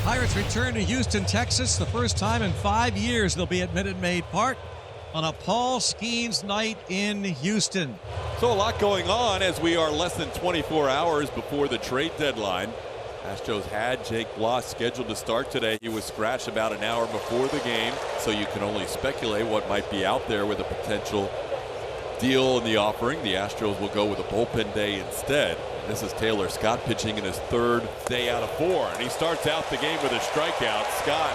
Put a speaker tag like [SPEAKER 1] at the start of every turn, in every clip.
[SPEAKER 1] Pirates return to Houston, Texas. The first time in 5 years they'll be at Minute Maid Park on a Paul Skenes night in Houston.
[SPEAKER 2] So a lot going on as we are less than 24 hours before the trade deadline. Astros had Jake Bloss scheduled to start today. He was scratched about an hour before the game, so you can only speculate what might be out there with a potential deal in the offering. The Astros will go with a bullpen day instead. This is Taylor Scott pitching in his third day out of 4, and he starts out the game with a strikeout. Scott,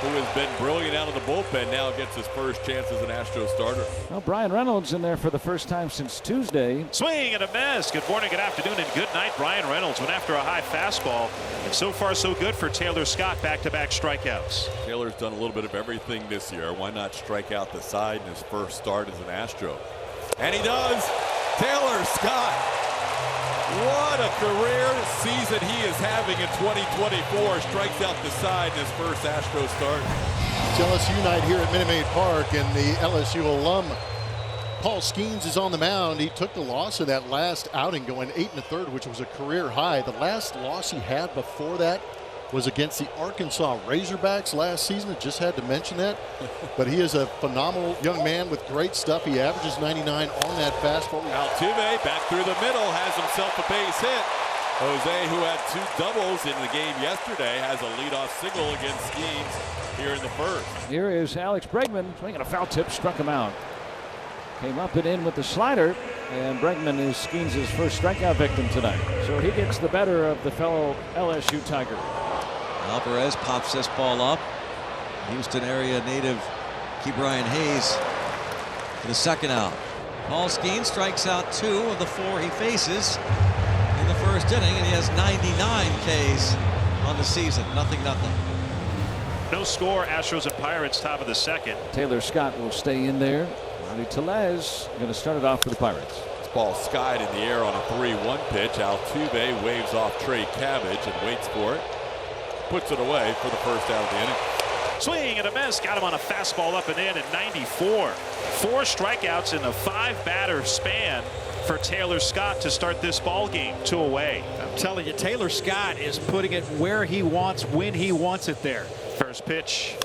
[SPEAKER 2] who has been brilliant out of the bullpen, now gets his first chance as an Astros starter.
[SPEAKER 3] Well, Brian Reynolds in there for the first time since Tuesday.
[SPEAKER 4] Swing and a miss. Good morning, good afternoon, and good night. Brian Reynolds went after a high fastball, and so far so good for Taylor Scott. Back-to-back strikeouts.
[SPEAKER 2] Taylor's done a little bit of everything this year. Why not strike out the side in his first start as an Astro? And he does. Taylor Scott. What a career season he is having in 2024. Strikes out the side in his first Astro start.
[SPEAKER 5] It's LSU night here at Minute Maid Park, and the LSU alum Paul Skenes is on the mound. He took the loss in that last outing, going 8 1/3, which was a career high. The last loss he had before that was against the Arkansas Razorbacks last season. I just had to mention that. But he is a phenomenal young man with great stuff. He averages 99 on that fastball.
[SPEAKER 2] Altuve back through the middle, has himself a base hit. Jose, who had 2 doubles in the game yesterday, has a leadoff single against Skenes here in the first.
[SPEAKER 3] Here is Alex Bregman swinging a foul tip, struck him out. Came up and in with the slider, and Bregman is Skenes' first strikeout victim tonight. So he gets the better of the fellow LSU Tiger.
[SPEAKER 1] Alvarez pops this ball up. Houston area native Ke'Bryan Hayes for the second out. Paul Skenes strikes out 2 of the 4 he faces in the first inning, and he has 99 Ks on the season. 0-0.
[SPEAKER 4] No score. Astros and Pirates, top of the second.
[SPEAKER 3] Taylor Scott will stay in there. Ronnie Tellez going to start it off for the Pirates.
[SPEAKER 2] This ball skied in the air on a 3-1 pitch. Altuve waves off Trey Cabbage and waits for it. Puts it away for the first out of the inning.
[SPEAKER 4] Swing and a miss. Got him on a fastball up and in at 94. 4 strikeouts in a 5-batter span for Taylor Scott to start this ball game. 2 away.
[SPEAKER 6] I'm telling you, Taylor Scott is putting it where he wants, when he wants it there.
[SPEAKER 4] First pitch,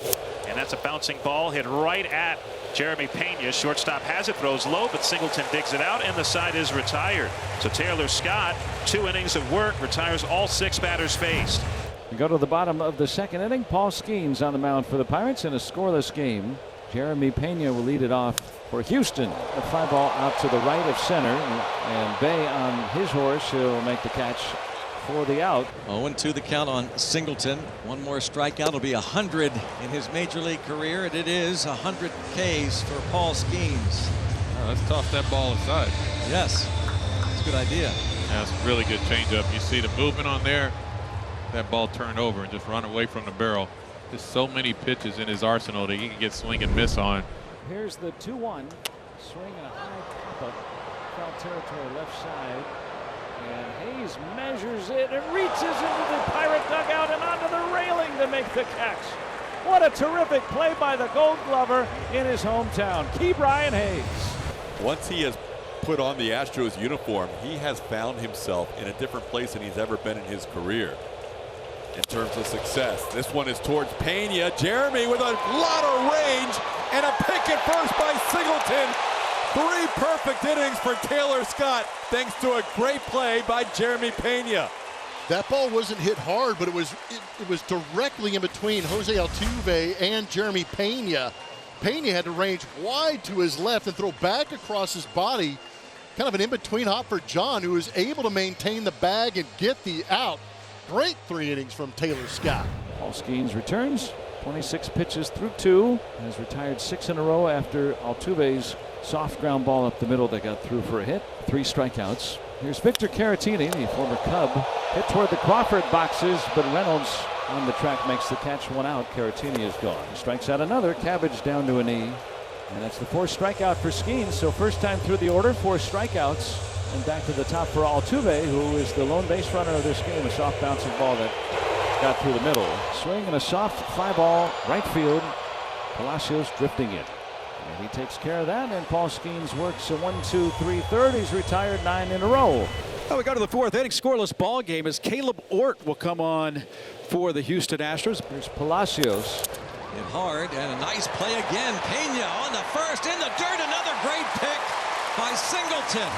[SPEAKER 4] and that's a bouncing ball hit right at Jeremy Pena. Shortstop has it, throws low, but Singleton digs it out, and the side is retired. So Taylor Scott, 2 innings of work, retires all 6 batters faced.
[SPEAKER 3] We go to the bottom of the second inning. Paul Skenes on the mound for the Pirates in a scoreless game. Jeremy Pena will lead it off for Houston. A fly ball out to the right of center, and Bay on his horse. He'll make the catch for the out.
[SPEAKER 1] 0-2 the count on Singleton. One more strikeout. It'll be 100 in his major league career, and it is 100 Ks for Paul Skenes.
[SPEAKER 7] Let's toss that ball aside.
[SPEAKER 1] Yes, that's a good idea.
[SPEAKER 7] That's a really good changeup. You see the movement on there. That ball turned over and just run away from the barrel. There's so many pitches in his arsenal that he can get swing and miss on.
[SPEAKER 3] Here's the 2-1. Swing and a high pop-up. Foul territory left side. And Hayes measures it and reaches into the Pirate dugout and onto the railing to make the catch. What a terrific play by the Gold Glover in his hometown, Ke'Bryan Hayes.
[SPEAKER 2] Once he has put on the Astros uniform, he has found himself in a different place than he's ever been in his career in terms of success. This one is towards Pena. Jeremy with a lot of range and a pick at first by Singleton. 3 perfect innings for Taylor Scott thanks to a great play by Jeremy Pena.
[SPEAKER 5] That ball wasn't hit hard, but it was directly in between Jose Altuve and Jeremy Pena. Pena had to range wide to his left and throw back across his body. Kind of an in-between hop for John, who was able to maintain the bag and get the out. Great 3 innings from Taylor Scott.
[SPEAKER 3] Paul Skenes returns. 26 pitches through 2. Has retired 6 in a row after Altuve's soft ground ball up the middle that got through for a hit. 3 strikeouts. Here's Victor Caratini, the former Cub. Hit toward the Crawford boxes, but Reynolds on the track makes the catch. 1 out. Caratini is gone. Strikes out another. Cabbage down to a knee. And that's the 4th strikeout for Skenes. So first time through the order, 4 strikeouts. And back to the top for Altuve, who is the lone base runner of this game. A soft bouncing ball that got through the middle. Swing and a soft fly ball, right field. Palacios drifting it. And he takes care of that, and Paul Skenes works a 1-2-3 third. He's retired 9 in a row.
[SPEAKER 6] Well, we go to the fourth inning, scoreless ball game as Caleb Ort will come on for the Houston Astros.
[SPEAKER 3] Here's Palacios.
[SPEAKER 1] Hit hard and a nice play again. Pena on the first, in the dirt, another great pick by Singleton.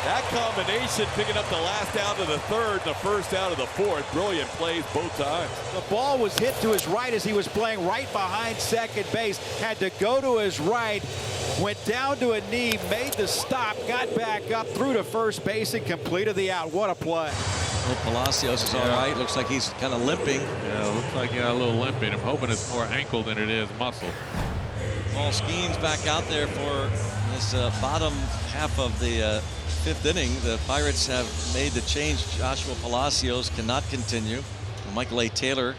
[SPEAKER 2] That combination, picking up the last out of the third, the first out of the fourth. Brilliant plays both times.
[SPEAKER 6] The ball was hit to his right as he was playing right behind second base. Had to go to his right, went down to a knee, made the stop, got back up, threw to first base, and completed the out. What a play.
[SPEAKER 1] Well, Palacios is all right. Looks like he's kind of limping.
[SPEAKER 7] Yeah, looks like he got a little limp in him. Hoping it's more ankle than it is muscle.
[SPEAKER 1] Paul Skenes back out there for this bottom half of the fifth inning. The Pirates have made the change. Joshua Palacios cannot continue. Michael A. Taylor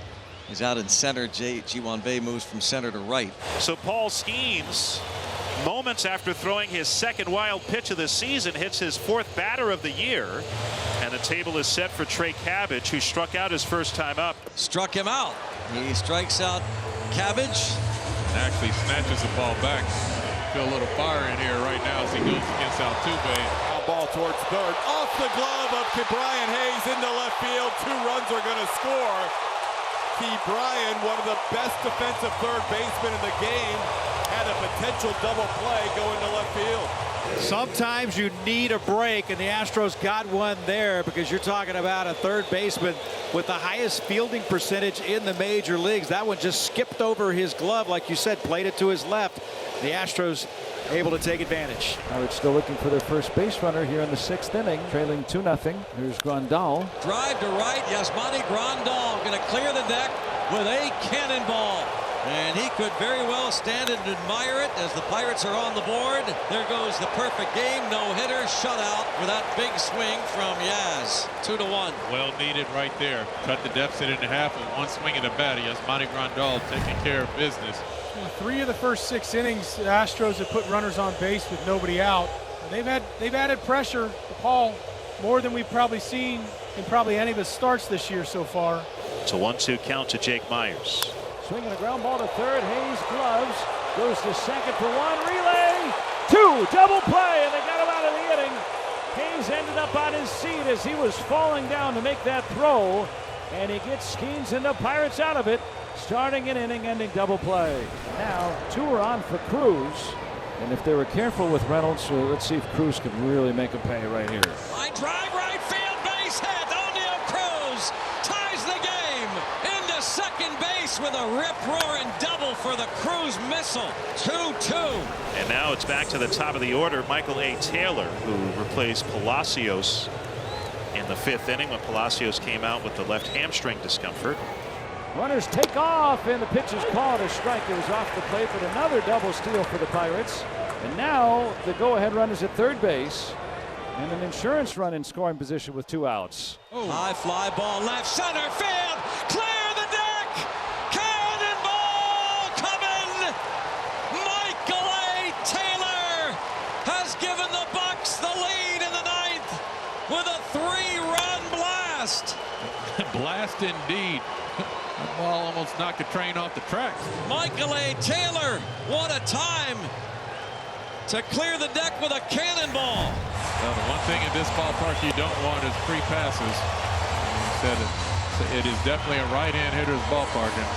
[SPEAKER 1] is out in center. Ji-Hwan Bae moves from center to right.
[SPEAKER 4] So Paul Skenes, moments after throwing his second wild pitch of the season, hits his fourth batter of the year. And the table is set for Trey Cabbage, who struck out his first time up.
[SPEAKER 1] Struck him out. He strikes out Cabbage.
[SPEAKER 7] And actually snatches the ball back. Feel a little fire in here right now as he goes against Altuve.
[SPEAKER 2] Ball towards third, off the glove of Brian Hayes into left field. 2 runs are going to score. Key Bryan, one of the best defensive third basemen in the game, had a potential double play going to left field.
[SPEAKER 6] Sometimes you need a break, and the Astros got one there because you're talking about a third baseman with the highest fielding percentage in the major leagues. That one just skipped over his glove, like you said, played it to his left. The Astros able to take advantage.
[SPEAKER 3] Pirates still looking for their first base runner here in the sixth inning, trailing 2-0. Here's Grandal.
[SPEAKER 1] Drive to right. Yasmani Grandal going to clear the deck with a cannonball. And he could very well stand and admire it as the Pirates are on the board. There goes the perfect game. No-hitter, shutout with that big swing from Yaz. 2-1.
[SPEAKER 7] Well needed right there. Cut the deficit in half with one swing of the bat. Yasmani Grandal taking care of business.
[SPEAKER 8] 3 of the first 6 innings, the Astros have put runners on base with nobody out. They've added pressure to Paul more than we've probably seen in probably any of his starts this year so far.
[SPEAKER 4] It's a 1-2 count to Jake Myers.
[SPEAKER 3] Swinging a ground ball to third. Hayes gloves. Goes to second for 1. Relay. 2. Double play. And they got him out of the inning. Hayes ended up on his seat as he was falling down to make that throw. And he gets Skenes and the Pirates out of it. Starting an inning, ending double play. Now 2 are on for Cruz. And if they were careful with Reynolds, let's see if Cruz can really make him pay right here.
[SPEAKER 1] Line drive, right field, base hit. O'Neal Cruz ties the game into second base with a rip-roaring double for the Cruz missile. 2-2.
[SPEAKER 4] And now it's back to the top of the order. Michael A. Taylor, who replaced Palacios in the 5th inning when Palacios came out with the left hamstring discomfort.
[SPEAKER 3] Runners take off, and the pitch is called a strike. It was off the plate, but another double steal for the Pirates. And now the go-ahead run is at third base, and an insurance run in scoring position with 2 outs.
[SPEAKER 1] High fly ball left center field. Clear the deck. Cannonball coming. Michael A. Taylor has given the Bucks the lead in the 9th with a 3-run blast.
[SPEAKER 7] Blast indeed. That ball almost knocked the train off the tracks.
[SPEAKER 1] Michael A. Taylor, what a time to clear the deck with a cannonball.
[SPEAKER 7] Well, the one thing in this ballpark you don't want is free passes. He said it is definitely a right-hand hitter's ballpark, and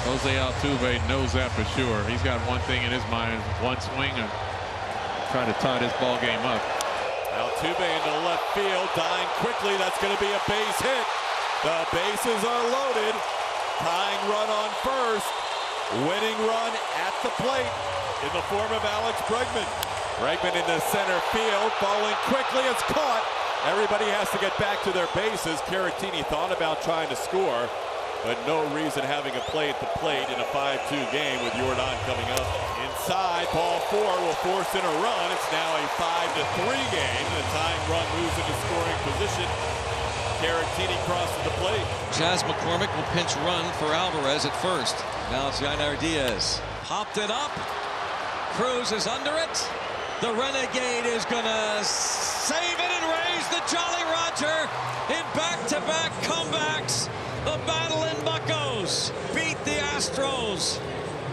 [SPEAKER 7] Jose Altuve knows that for sure. He's got one thing in his mind, one swing and try to tie this ball game up.
[SPEAKER 2] Altuve into left field, dying quickly. That's going to be a base hit. The bases are loaded. Tying run on first. Winning run at the plate in the form of Alex Bregman. Bregman into center field, falling quickly. It's caught. Everybody has to get back to their bases. Caratini thought about trying to score, but no reason having a play at the plate in a 5-2 game with Jordan coming up. Inside, ball 4 will force in a run. It's now a 5-3 game. The tying run moves into scoring position. Caratini crosses the plate.
[SPEAKER 1] Chas McCormick will pinch run for Alvarez at first. Now it's Yainer Diaz. Popped it up. Cruz is under it. The Renegade is going to save it and raise the Jolly Roger in back-to-back comebacks. The battle in Buccos beat the Astros.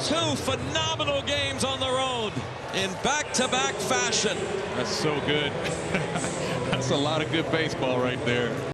[SPEAKER 1] 2 phenomenal games on the road in back-to-back fashion.
[SPEAKER 7] That's so good. That's That's a lot of good baseball right there.